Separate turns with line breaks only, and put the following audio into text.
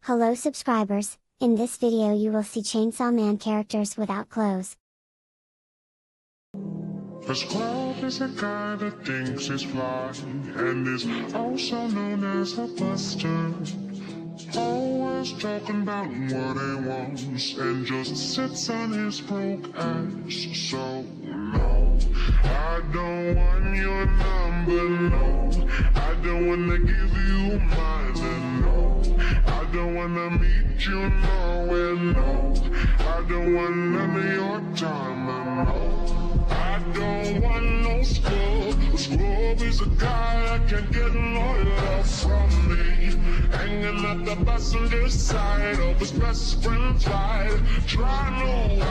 Hello subscribers, in this video you will see Chainsaw Man characters without clothes.
A squad is a guy that thinks he's fly, and is also known as a buster. Always talking about what he wants, and just sits on his broke ass. So no, I don't want your number, no. I don't wanna give you mine, and no. I don't wanna meet you nowhere, no. I don't want none of your time, and no. I don't want no scrub. A scrub is a guy that can get no love from me. Hanging at the passenger side of his best friend's ride, trying to